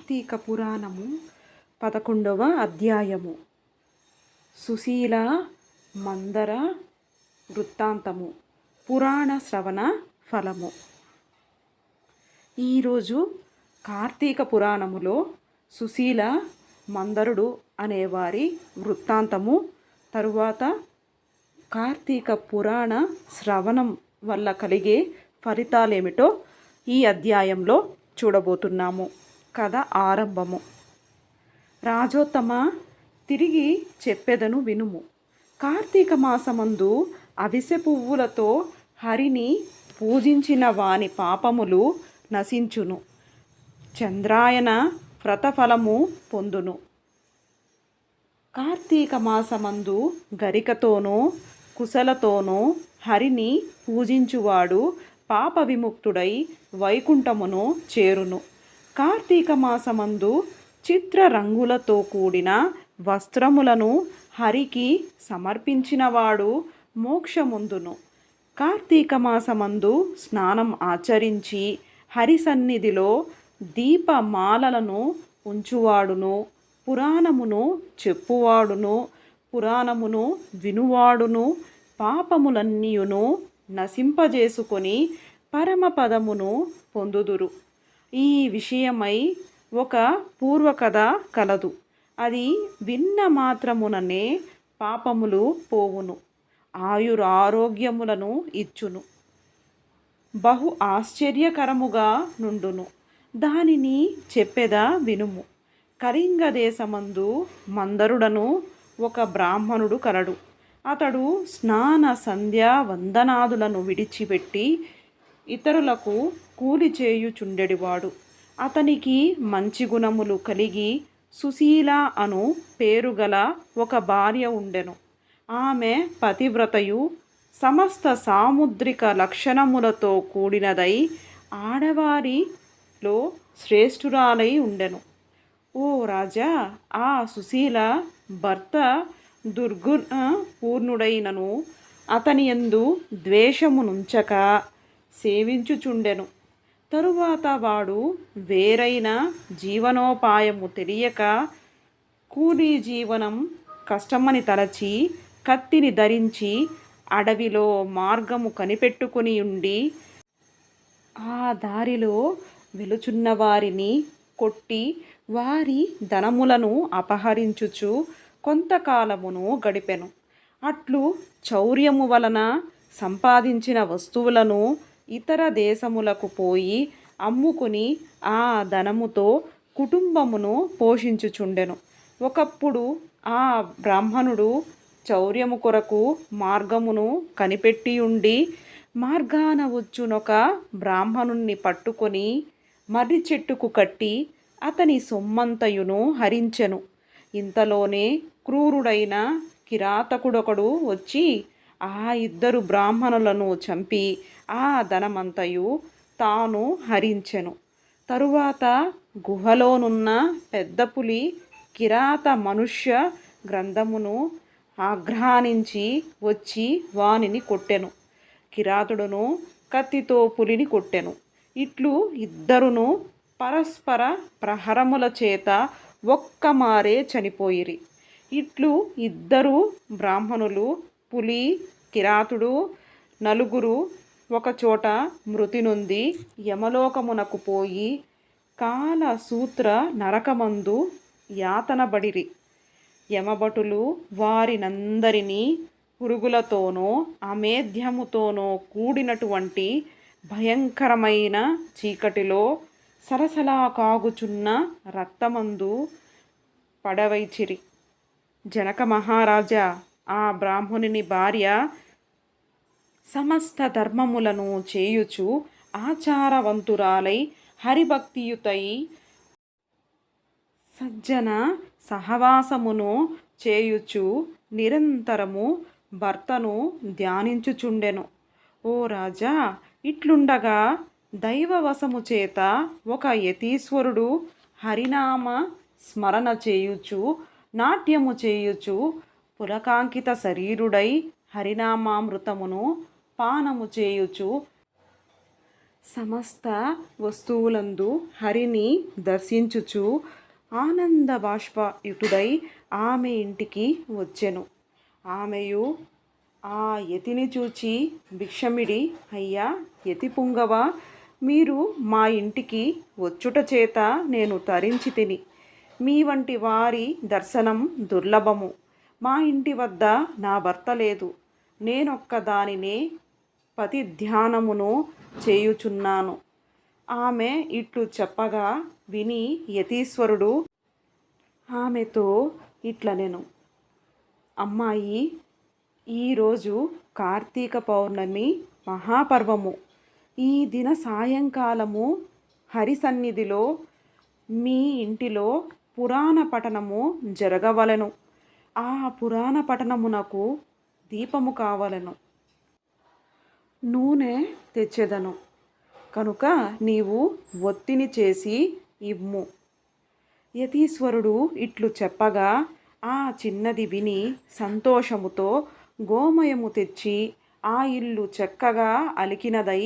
కార్తీక పురాణము 11వ అధ్యాయము. సుశీల మందర వృత్తాంతము. పురాణ శ్రవణ ఫలము. ఈరోజు కార్తీక పురాణములో సుశీల మందరుడు అనేవారి వృత్తాంతము, తరువాత కార్తీక పురాణ శ్రవణం వల్ల కలిగే ఫలితాలేమిటో ఈ అధ్యాయంలో చూడబోతున్నాము. కథ ఆరంభము. రాజోత్తమ, తిరిగి చెప్పెదను వినుము. కార్తీక మాసమందు అవిసె పువ్వులతో హరిని పూజించిన వాని పాపములు నశించును. చంద్రాయన వ్రతఫలము పొందును. కార్తీక మాసమందు గరికతోనూ కుశలతోనూ హరిని పూజించువాడు పాప విముక్తుడై వైకుంఠమును చేరును. కార్తీక మాసమందు చిత్ర రంగులతో కూడిన వస్త్రములను హరికి సమర్పించినవాడు మోక్షముందును. కార్తీక మాసమందు స్నానం ఆచరించి హరి సన్నిధిలో దీపమాలలను ఉంచువాడును, పురాణమును చెప్పువాడును, పురాణమును వినువాడును పాపములన్నీయును నశింపజేసుకొని పరమపదమును పొందుదురు. ఈ విషయమై ఒక పూర్వకథ కలదు. అది విన్న మాత్రముననే పాపములు పోవును, ఆయురారోగ్యములను ఇచ్చును, బహు ఆశ్చర్యకరముగా నుండును. దానిని చెప్పెదా వినుము. కళింగ దేశమందు మందరుడను ఒక బ్రాహ్మణుడు కలడు. అతడు స్నాన సంధ్యా వందనాదులను విడిచిపెట్టి ఇతరులకు కూలి చేయుచుండెడివాడు. అతనికి మంచి గుణములు కలిగి సుశీల అను పేరుగల ఒక భార్య ఉండెను. ఆమె పతివ్రతయు సమస్త సాముద్రిక లక్షణములతో కూడినదై ఆడవారిలో శ్రేష్ఠురాలై ఉండెను. ఓ రాజా, ఆ సుశీల భర్త దుర్గుణ పూర్ణుడైనను అతని యందు ద్వేషమునుంచక సేవించుచుండెను. తరువాత వాడు వేరైన జీవనోపాయము తెలియక కూలీ జీవనం కష్టమని తలచి కత్తిని ధరించి అడవిలో మార్గము కనిపెట్టుకుని ఉండి ఆ దారిలో వెలుచున్న వారిని కొట్టి వారి ధనములను అపహరించుచు కొంతకాలమును గడిపెను. అట్లు చౌర్యము వలన సంపాదించిన వస్తువులను ఇతర దేశములకు పోయి అమ్ముకుని ఆ ధనముతో కుటుంబమును పోషించుచుండెను. ఒకప్పుడు ఆ బ్రాహ్మణుడు చౌర్యము కొరకు మార్గమును కనిపెట్టి ఉండి మార్గాన వచ్చునొక బ్రాహ్మణుణ్ణి పట్టుకొని మర్రి చెట్టుకు కట్టి అతని సొమ్మంతయును హరించెను. ఇంతలోనే క్రూరుడైన కిరాతకుడొకడు వచ్చి ఆ ఇద్దరు బ్రాహ్మణులను చంపి ఆ ధనమంతయు తాను హరించెను. తరువాత గుహలోనున్న పెద్ద పులి కిరాత మనుష్య గ్రంథమును ఆఘ్రానించి వచ్చి వానిని కొట్టెను. కిరాతుడును కత్తితో పులిని కొట్టెను. ఇట్లు ఇద్దరును పరస్పర ప్రహరముల చేత ఒక్కమారే చనిపోయిరి. ఇట్లు ఇద్దరు బ్రాహ్మణులు, పులి, కిరాతుడు నలుగురు ఒకచోట మృతి నొంది యమలోకమునకు పోయి కాలసూత్ర నరకమందు యాతనబడిరి. యమభటులు వారినందరినీ పురుగులతోనో అమేధ్యముతోనో కూడినటువంటి భయంకరమైన చీకటిలో సలసలా కాగుచున్న రక్తమందు పడవైచిరి. జనక మహారాజా, ఆ బ్రాహ్మణుని భార్య సమస్త ధర్మములను చేయుచు ఆచారవంతురాలై హరిభక్తియుతై సజ్జన సహవాసమును చేయుచు నిరంతరము భర్తను ధ్యానించుచుండెను. ఓ రాజా, ఇట్లుండగా దైవవశము చేత ఒక యతీశ్వరుడు హరినామ స్మరణ చేయుచు నాట్యము చేయుచు పులకాంకిత శరీరుడై హరినామామృతమును పానము చేయుచు సమస్త వస్తువులందు హరిని దర్శించుచు ఆనంద బాష్పయుతుడై ఆమె ఇంటికి వచ్చెను. ఆమెయు ఆ యతిని చూచి, భిక్షమిడి, అయ్యా యతి పుంగవ, మీరు మా ఇంటికి వచ్చుట చేత నేను తరించి తిని. మీ వంటి వారి దర్శనం దుర్లభము. మా ఇంటి వద్ద నా భర్త లేదు. నేనొక్క దానినే పతి ధ్యానమును చేయుచున్నాను. ఆమె ఇట్లు చెప్పగా విని యతీశ్వరుడు ఆమెతో ఇట్లనెను, అమ్మాయి, ఈరోజు కార్తీక పౌర్ణమి మహాపర్వము. ఈ దిన సాయంకాలము హరి సన్నిధిలో మీ ఇంటిలో పురాణ పఠనము జరగవలెను. ఆ పురాణ పఠనమునకు దీపము కావలెను. నూనె తెచ్చెదను కనుక నీవు ఒత్తిని చేసి ఇమ్ము. యతీశ్వరుడు ఇట్లు చెప్పగా ఆ చిన్నది విని సంతోషముతో గోమయము తెచ్చి ఆ ఇల్లు చక్కగా అలికినదై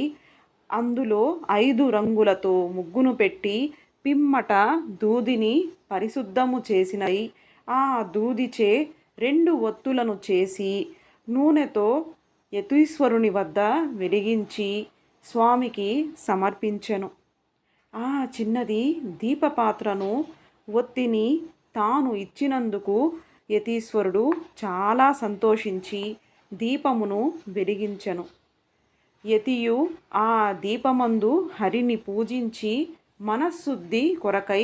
అందులో 5 రంగులతో ముగ్గును పెట్టి పిమ్మట దూదిని పరిశుద్ధము చేసినై ఆ దూదిచే 2 ఒత్తులను చేసి నూనెతో యతీశ్వరుని వద్ద వెలిగించి స్వామికి సమర్పించెను. ఆ చిన్నది దీపపాత్రను ఒత్తిని తాను ఇచ్చినందుకు యతీశ్వరుడు చాలా సంతోషించి దీపమును వెలిగించెను. యతియు ఆ దీపమందు హరిని పూజించి మనశ్శుద్ధి కొరకై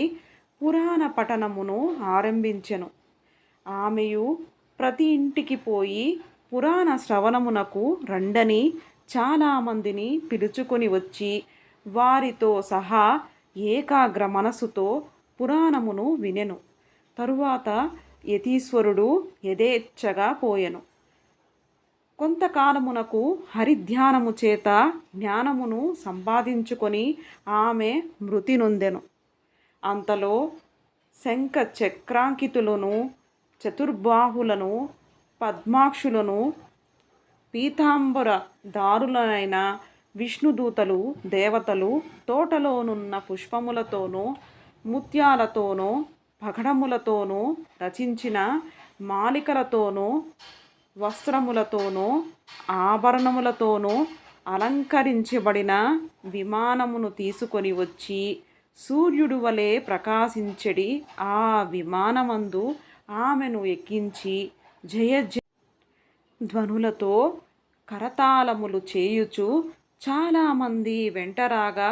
పురాణ పఠనమును ఆరంభించెను. ఆమెయు ప్రతి ఇంటికి పోయి పురాణ శ్రవణమునకు రండని చాలామందిని పిలుచుకొని వచ్చి వారితో సహా ఏకాగ్ర మనసుతో పురాణమును వినెను. తరువాత యతీశ్వరుడు యథేచ్ఛగా పోయెను. కొంతకాలమునకు హరిధ్యానము చేత జ్ఞానమును సంపాదించుకొని ఆమె మృతి నొందెను. అంతలో శంఖ చక్రాంకితులను, చతుర్బాహులను, పద్మాక్షులను, పీతాంబర దారులైన విష్ణుదూతలు దేవతలు తోటలోనున్న పుష్పములతోనూ ముత్యాలతోనూ పగడములతోనూ రచించిన మాలికలతోనూ వస్త్రములతోనూ ఆభరణములతోనూ అలంకరించబడిన విమానమును తీసుకొని వచ్చి సూర్యుడు వలె ప్రకాశించెడి ఆ విమానమందు ఆమెను ఎక్కించి జయ ధ్వనులతో కరతాళములు చేయుచు చాలామంది వెంటరాగా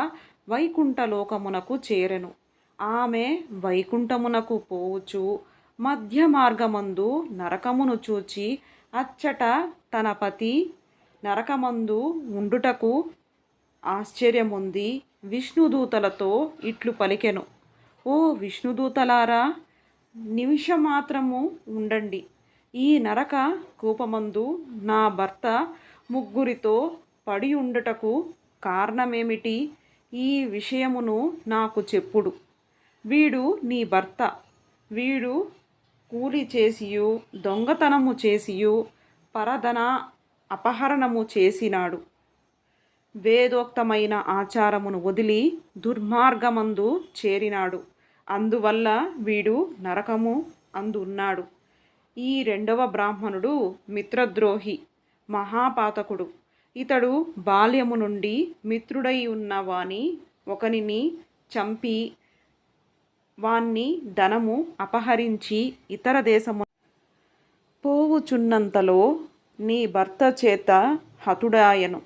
వైకుంఠలోకమునకు చేరెను. ఆమె వైకుంఠమునకు పోవుచు మధ్య మార్గమందు నరకమును చూచి అచ్చట తన పతి నరకమందు ఉండుటకు ఆశ్చర్యముంది విష్ణుదూతలతో ఇట్లు పలికెను, ఓ విష్ణుదూతలారా, నిమిషమాత్రము ఉండండి. ఈ నరక కూపమందు నా భర్త ముగ్గురితో పడి ఉండుటకు కారణమేమిటి? ఈ విషయమును నాకు చెప్పుడు. వీడు నీ భర్త. వీడు కూలి చేసియు దొంగతనము చేసియు పరధన అపహరణము చేసినాడు. వేదోక్తమైన ఆచారమును వదిలి దుర్మార్గమందు చేరినాడు. అందువల్ల వీడు నరకము అందున్నాడు. ఈ 2వ బ్రాహ్మణుడు మిత్రద్రోహి, మహాపాతకుడు. ఇతడు బాల్యము నుండి మిత్రుడై ఉన్న వాని ఒకనిని చంపి వాన్ని ధనము అపహరించి ఇతర దేశము పోవుచున్నంతలో నీ భర్త చేత హతుడాయను.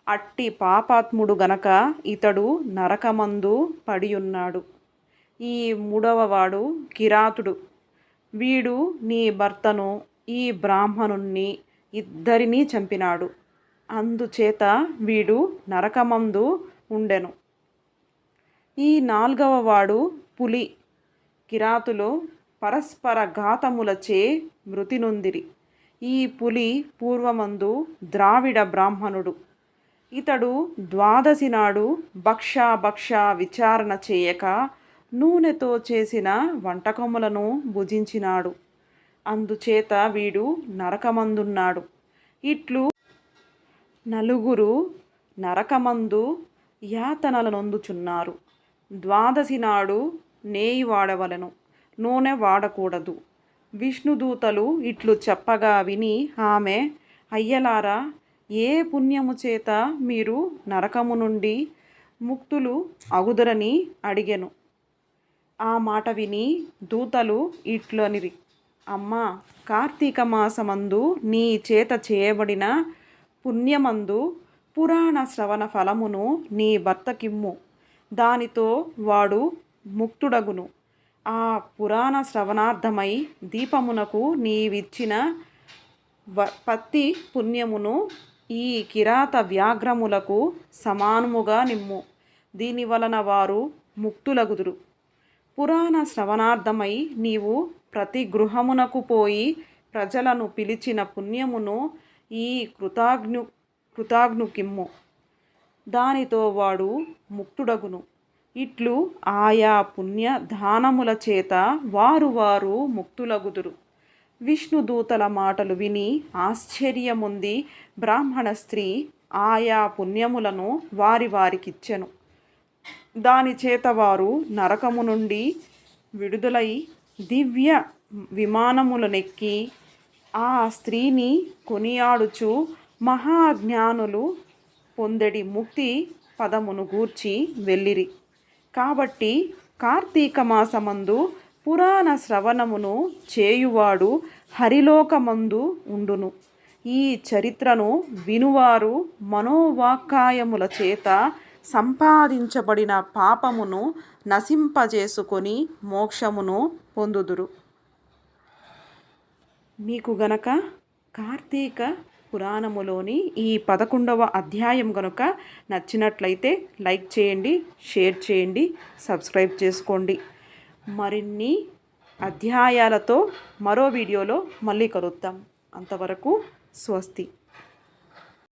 అట్టి పాపాత్ముడు గనక ఇతడు నరకమందు పడియున్నాడు. ఈ 3వవాడు కిరాతుడు. వీడు నీ భర్తను ఈ బ్రాహ్మణుణ్ణి ఇద్దరినీ చంపినాడు. అందుచేత వీడు నరకమందు ఉండెను. ఈ 4వవాడు పులి. కిరాతులు పరస్పర ఘాతములచే మృతి నొందిరి. ఈ పులి పూర్వమందు ద్రావిడ బ్రాహ్మణుడు. ఇతడు ద్వాదశి నాడు భక్ష విచారణ చేయక నూనెతో చేసిన వంటకములను భుజించినాడు. అందుచేత వీడు నరకమందున్నాడు. ఇట్లు 4 నరకమందు యాతనల నొందుచున్నారు. ద్వాదశి నాడు నేయి వాడవలను, నూనె వాడకూడదు. విష్ణుదూతలు ఇట్లు చెప్పగా విని ఆమె, అయ్యలారా, ఏ పుణ్యము చేత మీరు నరకము నుండి ముక్తులు అగుదరని అడిగెను. ఆ మాట విని దూతలు ఇట్లనిరి, అమ్మా, కార్తీక మాసమందు నీ చేత చేయబడిన పుణ్యమందు పురాణ శ్రవణ ఫలమును నీ భర్తకిమ్ము, దానితో వాడు ముక్తుడగును. ఆ పురాణ శ్రవణార్థమై దీపమునకు నీవిచ్చిన పత్తి పుణ్యమును ఈ కిరాత వ్యాఘ్రములకు సమానముగా నిమ్ము, దీని వలన వారు ముక్తులగుదురు. పురాణ శ్రవణార్థమై నీవు ప్రతి గృహమునకు పోయి ప్రజలను పిలిచిన పుణ్యమును ఈ కృతాగ్నుకిమ్ము, దానితో వాడు ముక్తుడగును. ఇట్లు ఆయా పుణ్య దానముల చేత వారు ముక్తులగుదురు. విష్ణుదూతల మాటలు విని ఆశ్చర్యముంది బ్రాహ్మణ స్త్రీ ఆయా పుణ్యములను వారికిచ్చెను. దాని చేత వారు నరకము నుండి విడుదలై దివ్య విమానములనెక్కి ఆ స్త్రీని కొనియాడుచు మహాజ్ఞానులు పొందెడి ముక్తి పదమును గూర్చి వెళ్ళిరి. కాబట్టి కార్తీక మాసమందు పురాణ శ్రవణమును చేయువాడు హరిలోకమందు ఉండును. ఈ చరిత్రను వినువారు మనోవాక్కాయముల చేత సంపాదించబడిన పాపమును నశింపజేసుకొని మోక్షమును పొందుదురు. మీకు గనక కార్తీక పురాణములోని ఈ 11వ అధ్యాయం గనుక నచ్చినట్లయితే లైక్ చేయండి, షేర్ చేయండి, సబ్స్క్రైబ్ చేసుకోండి. మరిన్ని అధ్యాయాలతో మరో వీడియోలో మళ్ళీ కలుద్దాం. అంతవరకు స్వస్తి.